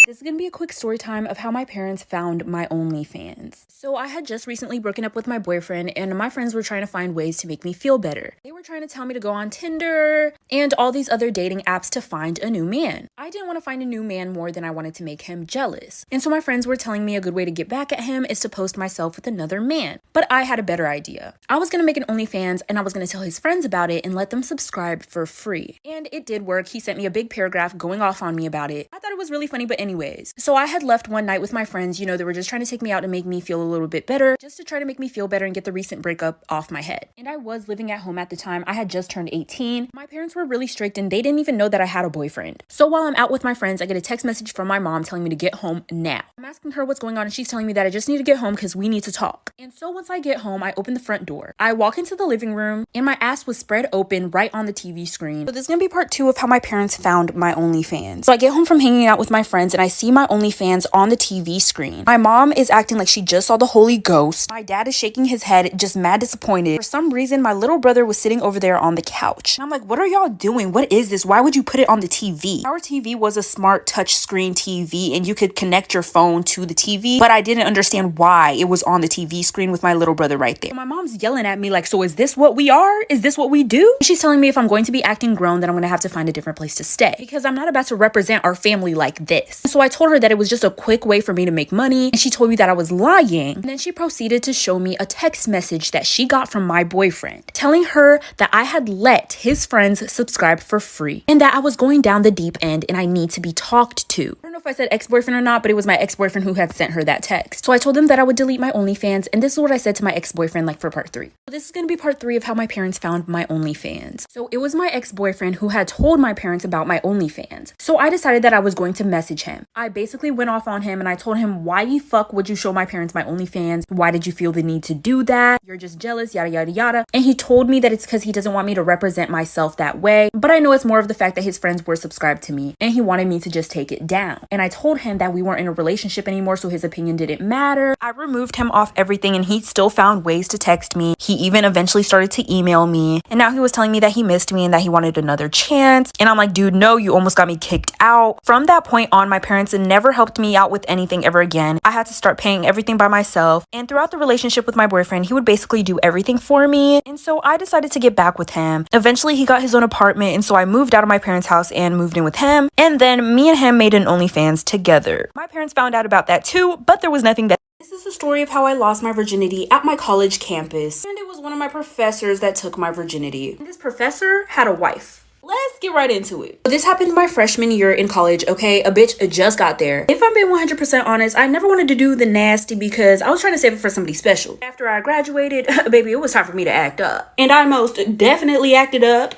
This is gonna be a quick story time of how my parents found my OnlyFans. So I had just recently broken up with my boyfriend, and my friends were trying to find ways to make me feel better. They were trying to tell me to go on Tinder and all these other dating apps to find a new man. I didn't want to find a new man more than I wanted to make him jealous. And so my friends were telling me a good way to get back at him is to post myself with another man. But I had a better idea. I was gonna make an OnlyFans and I was gonna tell his friends about it and let them subscribe for free. And it did work. He sent me a big paragraph going off on me about it. I thought it was really funny, but anyways. So I had left one night with my friends, they were just trying to take me out to make me feel a little bit better, just to try to make me feel better and get the recent breakup off my head. And I was living at home at the time. I had just turned 18. My parents were really strict and they didn't even know that I had a boyfriend. So while I'm out with my friends, I get a text message from my mom telling me to get home now. I'm asking her what's going on and she's telling me that I just need to get home because we need to talk. And so once I get home, I open the front door. I walk into the living room and my ass was spread open right on the TV screen. So this is gonna be part 2 of how my parents found my OnlyFans. So I get home from hanging out with my friends and I see my OnlyFans on the TV screen. My mom is acting like she just saw the Holy Ghost. My dad is shaking his head, just mad disappointed. For some reason, my little brother was sitting over there on the couch. And I'm like, what are y'all doing? What is this? Why would you put it on the TV? Our TV was a smart touch screen TV and you could connect your phone to the TV, but I didn't understand why it was on the TV screen with my little brother right there. My mom's yelling at me like, so is this what we are? Is this what we do? She's telling me if I'm going to be acting grown, then I'm going to have to find a different place to stay because I'm not about to represent our family like this. So I told her that it was just a quick way for me to make money and she told me that I was lying. And then she proceeded to show me a text message that she got from my boyfriend telling her that I had let his friends subscribe for free and that I was going down the deep end and I need to be talked to. I don't know if I said ex-boyfriend or not, but it was my ex-boyfriend who had sent her that text. So I told him that I would delete my OnlyFans and this is what I said to my ex-boyfriend like for part 3. So this is going to be part 3 of how my parents found my OnlyFans. So it was my ex-boyfriend who had told my parents about my OnlyFans. So I decided that I was going to message him. I basically went off on him and I told him, why the fuck would you show my parents my OnlyFans? Why did you feel the need to do that? You're just jealous, yada, yada, yada. And he told me that it's because he doesn't want me to represent myself that way. But I know it's more of the fact that his friends were subscribed to me and he wanted me to just take it down. And I told him that we weren't in a relationship anymore, so his opinion didn't matter. I removed him off everything and he still found ways to text me. He even eventually started to email me. And now he was telling me that he missed me and that he wanted another chance. And I'm like, dude, no, you almost got me kicked out. From that point on, my parents never helped me out with anything ever again. I had to start paying everything by myself. And throughout the relationship with my boyfriend, he would basically do everything for me. And so I decided to get back with him. Eventually, he got his own apartment. And so I moved out of my parents' house and moved in with him. And then me and him made an OnlyFans together. My parents found out about that too, but there was nothing that. This is the story of how I lost my virginity at my college campus. And it was one of my professors that took my virginity. And this professor had a wife. Let's get right into it. This happened my freshman year in college, okay? A bitch just got there. If I'm being 100% honest, I never wanted to do the nasty because I was trying to save it for somebody special. After I graduated, baby, it was time for me to act up. And I most definitely acted up.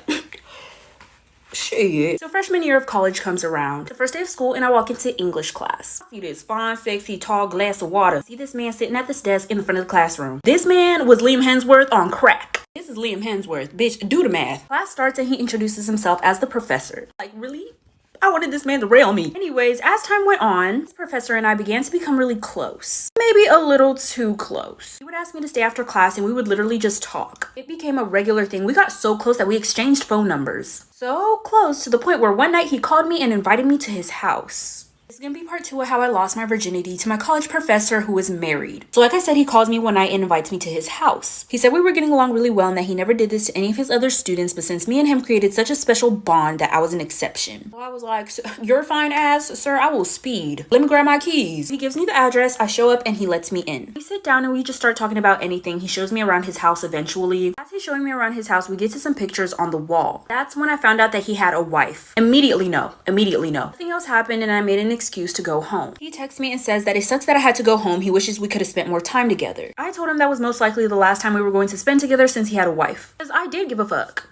Shit. So freshman year of college comes around. The first day of school and I walk into English class. I see this fine, sexy, tall glass of water. See this man sitting at this desk in the front of the classroom. This man was Liam Hemsworth on crack. This is Liam Hemsworth. Bitch, do the math. Class starts and he introduces himself as the professor. Like, really? I wanted this man to rail me. Anyways, as time went on, this professor and I began to become really close. Maybe a little too close. He would ask me to stay after class and we would literally just talk. It became a regular thing. We got so close that we exchanged phone numbers. So close to the point where one night he called me and invited me to his house. This is gonna be part 2 of how I lost my virginity to my college professor who was married. So like I said, he calls me one night and invites me to his house. He said we were getting along really well and that he never did this to any of his other students, but since me and him created such a special bond that I was an exception. So I was like, your fine ass, sir, I will speed. Let me grab my keys. He gives me the address, I show up and he lets me in. We sit down and we just start talking about anything. He shows me around his house eventually. As he's showing me around his house, we get to some pictures on the wall. That's when I found out that he had a wife. Immediately no. Nothing else happened and I made an excuse to go home. He texts me and says that it sucks that I had to go home. He wishes we could have spent more time together. I told him that was most likely the last time we were going to spend together since he had a wife. Because I did give a fuck.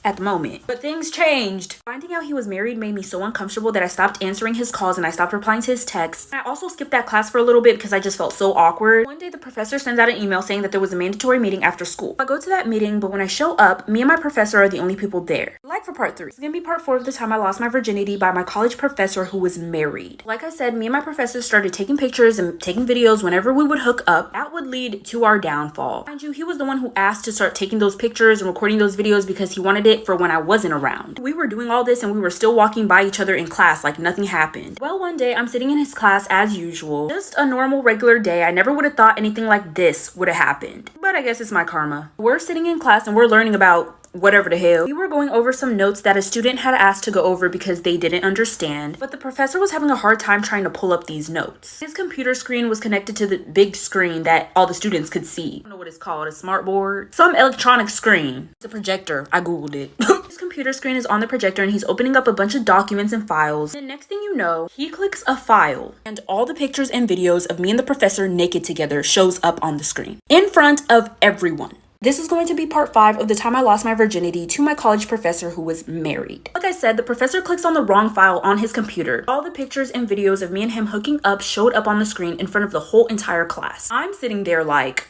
At the moment. But things changed. Finding out he was married made me so uncomfortable that I stopped answering his calls and I stopped replying to his texts. I also skipped that class for a little bit because I just felt so awkward. One day the professor sends out an email saying that there was a mandatory meeting after school. I go to that meeting, but when I show up, me and my professor are the only people there. Like for part 3. It's gonna be part 4 of the time I lost my virginity by my college professor who was married. Like I said, me and my professor started taking pictures and taking videos whenever we would hook up. That would lead to our downfall. Mind you, he was the one who asked to start taking those pictures and recording those videos because he wanted it it for when I wasn't around. We were doing all this and we were still walking by each other in class like nothing happened. Well, one day I'm sitting in his class as usual. Just a normal regular day. I never would have thought anything like this would have happened. But I guess it's my karma. We're sitting in class and we're learning about whatever the hell. We were going over some notes that a student had asked to go over because they didn't understand, but the professor was having a hard time trying to pull up these notes. His computer screen was connected to the big screen that all the students could see. I don't know what it's called, a smart board? Some electronic screen. It's a projector. I googled it. His computer screen is on the projector and he's opening up a bunch of documents and files. And next thing you know, he clicks a file and all the pictures and videos of me and the professor naked together shows up on the screen in front of everyone. This is going to be part 5 of the time I lost my virginity to my college professor who was married. Like I said, the professor clicks on the wrong file on his computer. All the pictures and videos of me and him hooking up showed up on the screen in front of the whole entire class. I'm sitting there like,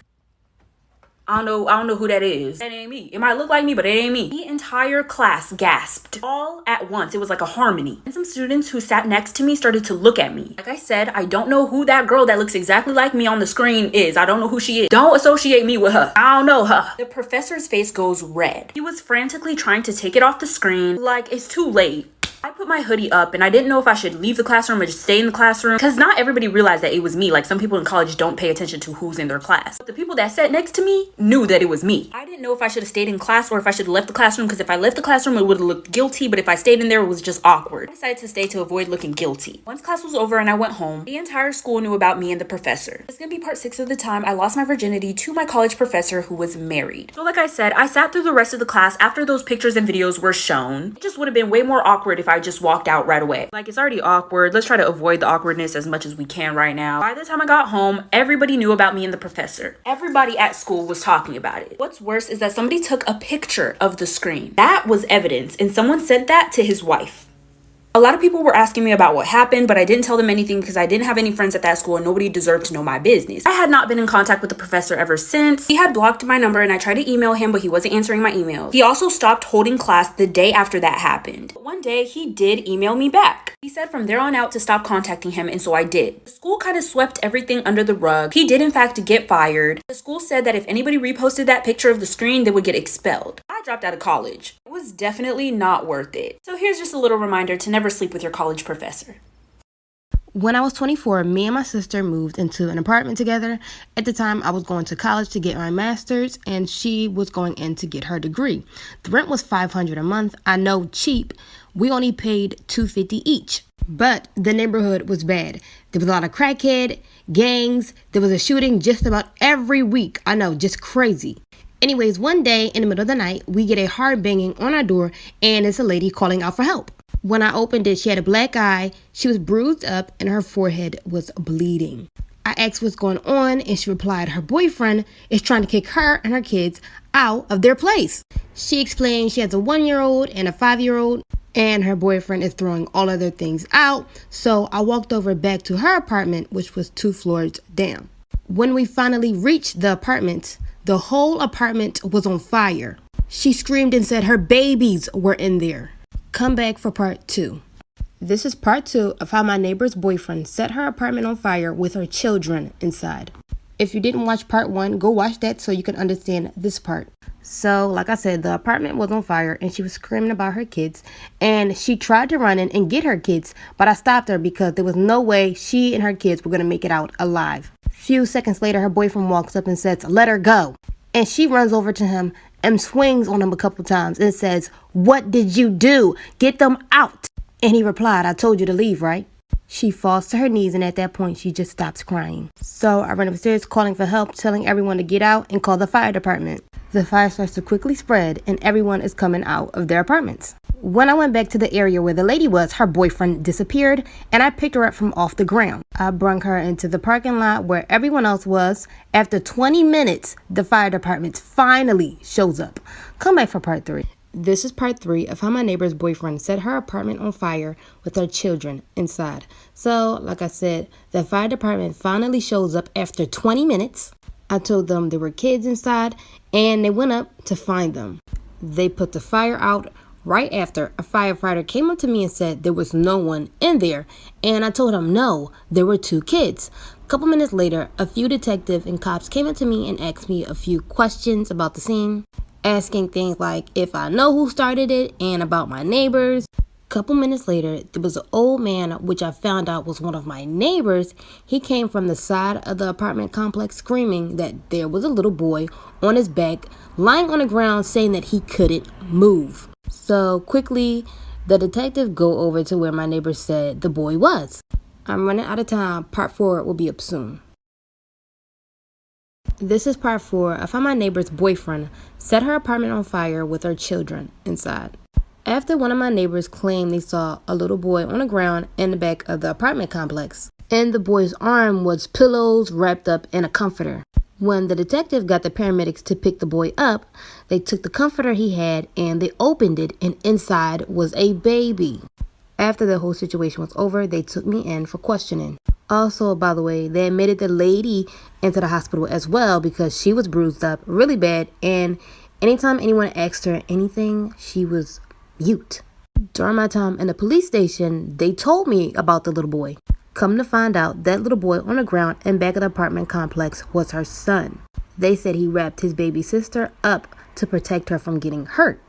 I don't know who that is. That ain't me. It might look like me, but it ain't me. The entire class gasped all at once. It was like a harmony. And some students who sat next to me started to look at me. Like I said, I don't know who that girl that looks exactly like me on the screen is. I don't know who she is. Don't associate me with her. I don't know her. The professor's face goes red. He was frantically trying to take it off the screen. Like, it's too late. I put my hoodie up and I didn't know if I should leave the classroom or just stay in the classroom because not everybody realized that it was me. Like, some people in college don't pay attention to who's in their class. But the people that sat next to me knew that it was me. I didn't know if I should have stayed in class or if I should have left the classroom, because if I left the classroom it would have looked guilty, but if I stayed in there it was just awkward. I decided to stay to avoid looking guilty. Once class was over and I went home, the entire school knew about me and the professor. It's gonna be part 6 of the time I lost my virginity to my college professor who was married. So like I said, I sat through the rest of the class after those pictures and videos were shown. It just would have been way more awkward if I just walked out right away. Like, it's already awkward. Let's try to avoid the awkwardness as much as we can right now. By the time I got home, everybody knew about me and the professor. Everybody at school was talking about it. What's worse is that somebody took a picture of the screen. That was evidence, and someone sent that to his wife. A lot of people were asking me about what happened, but I didn't tell them anything because I didn't have any friends at that school and nobody deserved to know my business. I had not been in contact with the professor ever since. He had blocked my number and I tried to email him, but he wasn't answering my emails. He also stopped holding class the day after that happened. But one day he did email me back. He said from there on out to stop contacting him, and so I did. The school kind of swept everything under the rug. He did in fact get fired. The school said that if anybody reposted that picture of the screen, they would get expelled. I dropped out of college. It was definitely not worth it. So here's just a little reminder to never sleep with your college professor. When I was 24, me and my sister moved into an apartment together. At the time, I was going to college to get my master's, and she was going in to get her degree. The rent was $500 a month. I know, cheap. We only paid $250 each. But the neighborhood was bad. There was a lot of crackhead, gangs. There was a shooting just about every week. I know, just crazy. Anyways, one day in the middle of the night, we get a hard banging on our door, and it's a lady calling out for help. When I opened it, she had a black eye, she was bruised up, and her forehead was bleeding. I asked what's going on, and she replied her boyfriend is trying to kick her and her kids out of their place. She explained she has a 1-year-old and a 5-year-old, and her boyfriend is throwing all of their things out. So I walked over back to her apartment, which was 2 floors down. When we finally reached the apartment, the whole apartment was on fire. She screamed and said her babies were in there. Come back for part 2. This is part 2 of how my neighbor's boyfriend set her apartment on fire with her children inside. If you didn't watch part 1, go watch that so you can understand this part. So, like I said, the apartment was on fire and she was screaming about her kids. And she tried to run in and get her kids, but I stopped her because there was no way she and her kids were going to make it out alive. Few seconds later, her boyfriend walks up and says, "Let her go." And she runs over to him and swings on him a couple times and says, "What did you do? Get them out." And he replied, "I told you to leave, right?" She falls to her knees, and at that point, she just stops crying. So I run upstairs calling for help, telling everyone to get out and call the fire department. The fire starts to quickly spread, and everyone is coming out of their apartments. When I went back to the area where the lady was, her boyfriend disappeared, and I picked her up from off the ground. I brung her into the parking lot where everyone else was. After 20 minutes, the fire department finally shows up. Come back for part 3. This is part 3 of how my neighbor's boyfriend set her apartment on fire with her children inside. So, like I said, the fire department finally shows up after 20 minutes. I told them there were kids inside, and they went up to find them. They put the fire out. Right after, a firefighter came up to me and said there was no one in there. And I told him no, there were 2 kids. A couple minutes later, a few detectives and cops came up to me and asked me a few questions about the scene. asking things like if I know who started it and about my neighbors. Couple minutes later, there was an old man, which I found out was one of my neighbors. He came from the side of the apartment complex screaming that there was a little boy on his back, lying on the ground, saying that he couldn't move. So quickly, the detective go over to where my neighbor said the boy was. I'm running out of time. Part 4 will be up soon. This is part 4 of how my neighbor's boyfriend set her apartment on fire with her children inside. After one of my neighbors claimed they saw a little boy on the ground in the back of the apartment complex, and the boy's arm was pillows wrapped up in a comforter. When the detective got the paramedics to pick the boy up, they took the comforter he had and they opened it, and inside was a baby. After the whole situation was over, they took me in for questioning. Also, by the way, they admitted the lady into the hospital as well because she was bruised up really bad, and anytime anyone asked her anything, she was mute. During my time in the police station, they told me about the little boy. Come to find out, that little boy on the ground in back of the apartment complex was her son. They said he wrapped his baby sister up to protect her from getting hurt.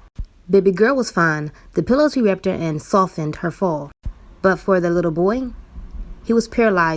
Baby girl was fine. The pillows he wrapped her in softened her fall. But for the little boy, he was paralyzed